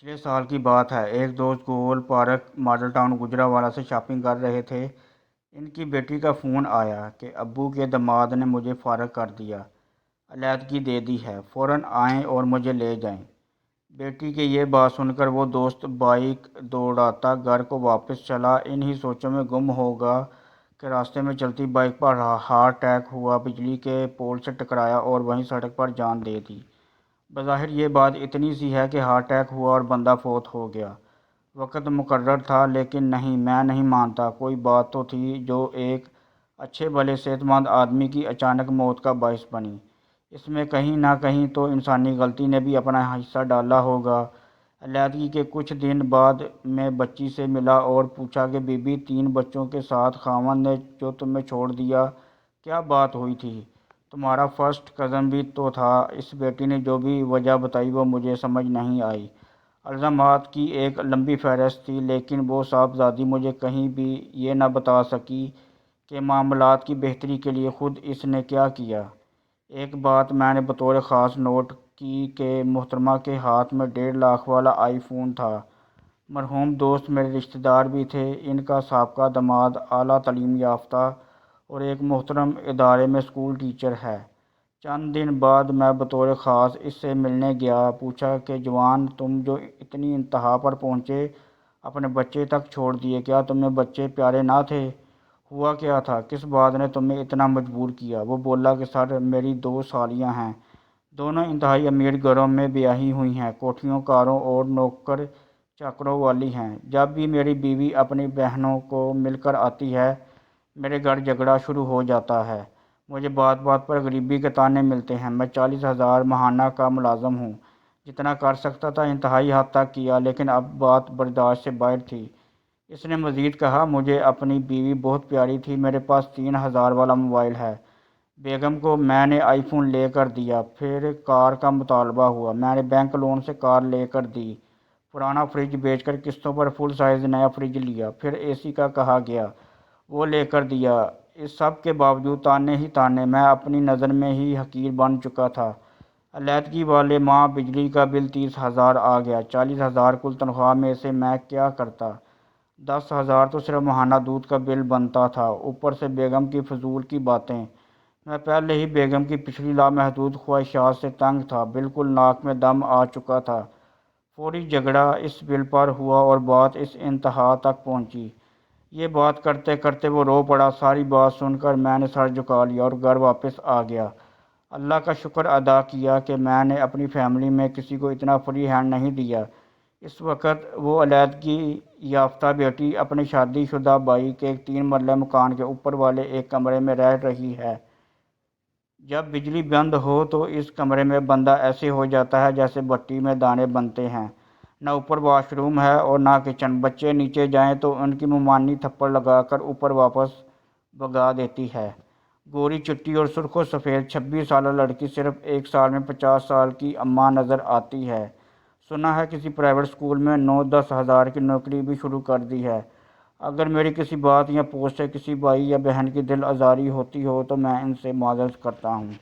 पिछले साल की बात है। एक दोस्त गोल पार्क मॉडल टाउन गुजरांवाला से शॉपिंग कर रहे थे। इनकी बेटी का फ़ोन आया कि अब्बू के दामाद ने मुझे फारग कर दिया, अलहदगी दे दी है, फ़ौरन आएं और मुझे ले जाएं। बेटी की ये बात सुनकर वो दोस्त बाइक दौड़ाता घर को वापस चला। इन्हीं सोचों में गुम होगा कि रास्ते में चलती बाइक पर हार्ट अटैक हुआ, बिजली के पोल से टकराया और वहीं सड़क पर जान दे दी। बज़ाहिर ये बात इतनी सी है कि हार्ट अटैक हुआ और बंदा फौत हो गया। वक़्त मुकर्रर था, लेकिन नहीं, मैं नहीं मानता। कोई बात तो थी जो एक अच्छे भले सेहतमंद आदमी की अचानक मौत का बाइस बनी। इसमें कहीं ना कहीं तो इंसानी गलती ने भी अपना हिस्सा डाला होगा। अलहदगी के कुछ दिन बाद मैं बच्ची से मिला और पूछा कि बीबी, 3 बच्चों के साथ खामन ने जो तुम्हें छोड़ दिया, क्या बात हुई थी? तुम्हारा फर्स्ट कज़न भी तो था। इस बेटी ने जो भी वजह बताई वो मुझे समझ नहीं आई। इल्ज़ामात की एक लंबी फहरिस्त थी, लेकिन वो साहबजादी मुझे कहीं भी ये न बता सकी कि मामलात की बेहतरी के लिए खुद इसने क्या किया। एक बात मैंने बतौर ख़ास नोट की कि मोहतरमा के हाथ में 1.5 लाख वाला आईफोन था। मरहूम दोस्त मेरे रिश्तेदार भी थे। इनका साबका दामाद आला तालीम याफ्ता और एक मोहतरम इदारे में स्कूल टीचर है। चंद दिन बाद मैं बतौर ख़ास इससे मिलने गया। पूछा कि जवान, तुम जो इतनी इंतहा पर पहुँचे, अपने बच्चे तक छोड़ दिए, क्या तुम्हें बच्चे प्यारे ना थे? हुआ क्या था? किस बात ने तुम्हें इतना मजबूर किया? वो बोला कि सर, मेरी 2 सालियाँ हैं। दोनों इंतहाई अमीर घरों में ब्याही हुई हैं, कोठियों, कारों और नौकर चाकरों वाली हैं। जब भी मेरी बीवी अपनी बहनों को मिलकर आती है, मेरे घर झगड़ा शुरू हो जाता है। मुझे बात बात पर गरीबी के ताने मिलते हैं। मैं 40,000 माहाना का मुलाजम हूँ। जितना कर सकता था इंतहाई हद तक किया, लेकिन अब बात बर्दाश्त से बाहर थी। इसने मज़ीद कहा, मुझे अपनी बीवी बहुत प्यारी थी। मेरे पास 3,000 वाला मोबाइल है। बेगम को मैंने आईफोन लेकर दिया। फिर कार का मुतालबा हुआ। मैंने बैंक लोन से कार लेकर दी। पुराना फ्रिज बेचकर किस्तों पर फुल साइज़ नया फ्रिज लिया। फिर एसी का कहा गया, वो लेकर दिया। इस सब के बावजूद ताने ही ताने। मैं अपनी नज़र में ही हकीर बन चुका था। अलहदगी वाले माह बिजली का बिल 30,000 आ गया। 40,000 कुल तनख्वाह में से मैं क्या करता? 10,000 तो सिर्फ माहाना दूध का बिल बनता था, ऊपर से बेगम की फजूल की बातें। मैं पहले ही बेगम की पिछली लामहदूद ख्वाहिशात से तंग था, बिल्कुल नाक में दम आ चुका था। फौरी झगड़ा इस बिल पर हुआ और बात इस इंतहा तक पहुंची। ये बात करते करते वो रो पड़ा। सारी बात सुनकर मैंने सर झुका लिया और घर वापस आ गया। अल्लाह का शुक्र अदा किया कि मैंने अपनी फैमिली में किसी को इतना फ्री हैंड नहीं दिया। इस वक्त वो अलहदगी याफ्ता बेटी अपने शादीशुदा भाई के 3 मरले मकान के ऊपर वाले एक कमरे में रह रही है। जब बिजली बंद हो तो इस कमरे में बंदा ऐसे हो जाता है जैसे भट्टी में दाने बनते हैं। न ऊपर वॉशरूम है और न किचन। बच्चे नीचे जाएं तो उनकी मुमानी थप्पड़ लगाकर ऊपर वापस भगा देती है। गोरी चिट्टी और सुर्ख सफ़ेद 26 साल लड़की सिर्फ 1 साल में 50 साल की अम्मा नज़र आती है। सुना है किसी प्राइवेट स्कूल में 9-10 हज़ार की नौकरी भी शुरू कर दी है। अगर मेरी किसी बात या पोस्ट से किसी भाई या बहन की दिल आज़ारी होती हो तो मैं इनसे माजरत करता हूँ।